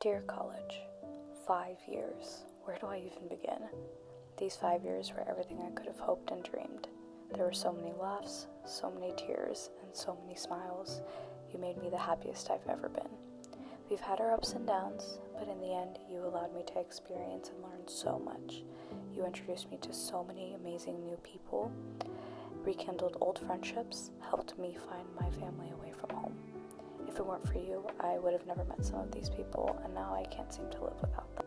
Dear college, 5 years. Where do I even begin? These 5 years were everything I could have hoped and dreamed. There were so many laughs, so many tears, and so many smiles. You made me the happiest I've ever been. We've had our ups and downs, but in the end, you allowed me to experience and learn so much. You introduced me to so many amazing new people, rekindled old friendships, helped me find my family away from home. If it weren't for you, I would have never met some of these people, and now I can't seem to live without them.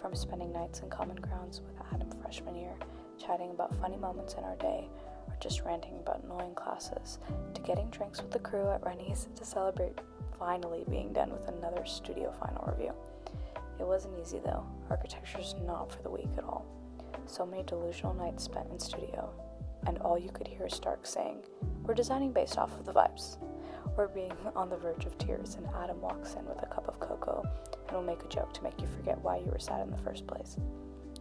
From spending nights in common grounds with Adam freshman year, chatting about funny moments in our day, or just ranting about annoying classes, to getting drinks with the crew at Rennie's to celebrate finally being done with another studio final review. It wasn't easy though. Architecture's not for the weak at all. So many delusional nights spent in studio, and all you could hear is Stark saying, "We're designing based off of the vibes." Or being on the verge of tears and Adam walks in with a cup of cocoa and will make a joke to make you forget why you were sad in the first place.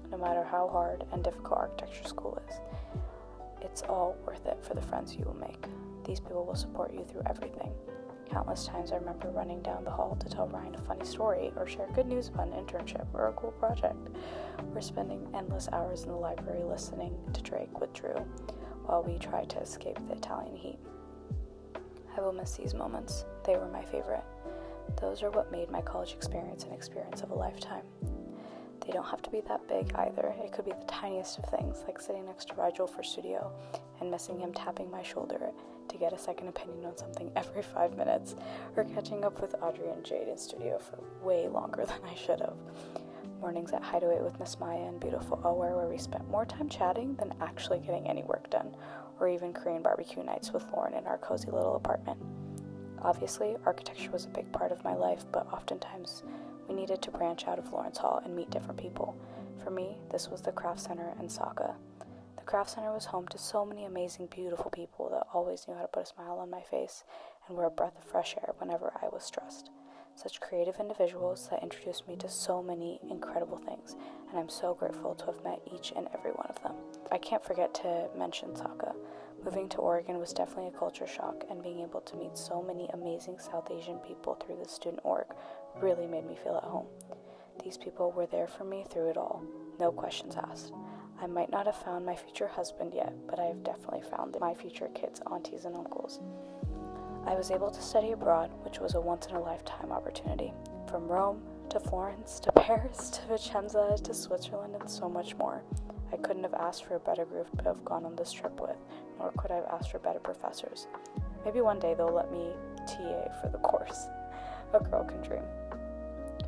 No matter how hard and difficult architecture school is, it's all worth it for the friends you will make. These people will support you through everything. Countless times I remember running down the hall to tell Ryan a funny story or share good news about an internship or a cool project. Or spending endless hours in the library listening to Drake with Drew while we tried to escape the Italian heat. I will miss these moments. They were my favorite. Those are what made my college experience an experience of a lifetime. They don't have to be that big either. It could be the tiniest of things, like sitting next to Rigel for studio and missing him tapping my shoulder to get a second opinion on something every 5 minutes, or catching up with Audrey and Jade in studio for way longer than I should have. Mornings at Hideaway with Miss Maya and beautiful Elware, where we spent more time chatting than actually getting any work done, or even Korean barbecue nights with Lauren in our cozy little apartment. Obviously, architecture was a big part of my life, but oftentimes we needed to branch out of Lawrence Hall and meet different people. For me, this was the Craft Center and Saka. The Craft Center was home to so many amazing, beautiful people that always knew how to put a smile on my face and were a breath of fresh air whenever I was stressed. Such creative individuals that introduced me to so many incredible things, and I'm so grateful to have met each and every one of them. I can't forget to mention Saka. Moving to Oregon was definitely a culture shock, and being able to meet so many amazing South Asian people through the student org really made me feel at home. These people were there for me through it all, no questions asked. I might not have found my future husband yet, but I have definitely found my future kids, aunties, and uncles. I was able to study abroad, which was a once-in-a-lifetime opportunity. From Rome, to Florence, to Paris, to Vicenza, to Switzerland, and so much more. I couldn't have asked for a better group to have gone on this trip with, nor could I have asked for better professors. Maybe one day they'll let me TA for the course. A girl can dream.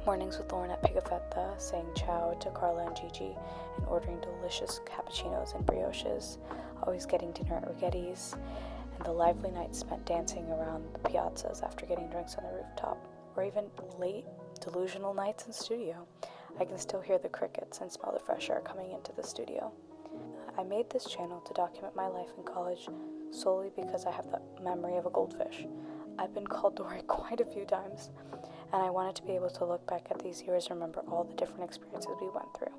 Mornings with Lauren at Pigafetta, saying ciao to Carla and Gigi, and ordering delicious cappuccinos and brioches, always getting dinner at Rigetti's, and the lively nights spent dancing around the piazzas after getting drinks on the rooftop, or even late, delusional nights in studio. I can still hear the crickets and smell the fresh air coming into the studio. I made this channel to document my life in college solely because I have the memory of a goldfish. I've been called Dory quite a few times, and I wanted to be able to look back at these years and remember all the different experiences we went through.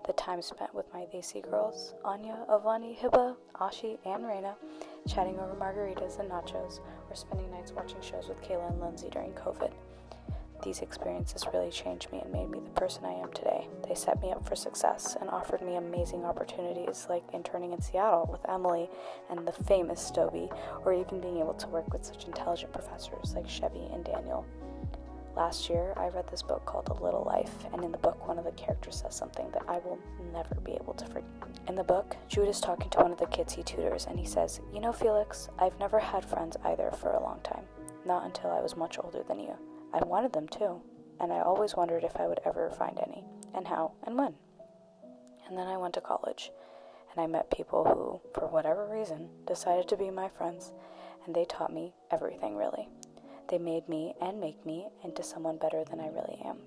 The time spent with my Desi girls, Anya, Avani, Hiba, Ashi, and Reina, chatting over margaritas and nachos, or spending nights watching shows with Kayla and Lindsay during COVID. These experiences really changed me and made me the person I am today. They set me up for success and offered me amazing opportunities like interning in Seattle with Emily and the famous Adobe, or even being able to work with such intelligent professors like Chevy and Daniel. Last year, I read this book called A Little Life, and in the book, one of the characters says something that I will never be able to forget. In the book, Jude is talking to one of the kids he tutors, and he says, "You know, Felix, I've never had friends either for a long time. Not until I was much older than you. I wanted them too, and I always wondered if I would ever find any, and how, and when. And then I went to college, and I met people who, for whatever reason, decided to be my friends, and they taught me everything, really. They made me and make me into someone better than I really am.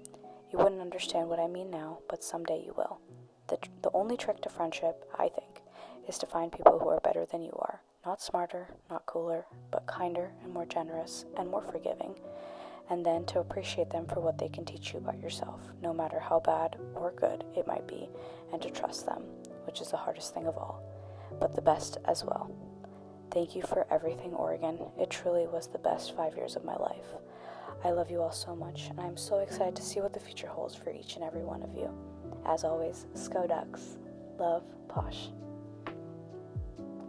You wouldn't understand what I mean now, but someday you will. The only trick to friendship, I think, is to find people who are better than you are. Not smarter, not cooler, but kinder and more generous and more forgiving. And then to appreciate them for what they can teach you about yourself, no matter how bad or good it might be, and to trust them, which is the hardest thing of all, but the best as well. Thank you for everything, Oregon. It truly was the best 5 years of my life. I love you all so much, and I'm so excited to see what the future holds for each and every one of you. As always, Skoducks. Love, Posh.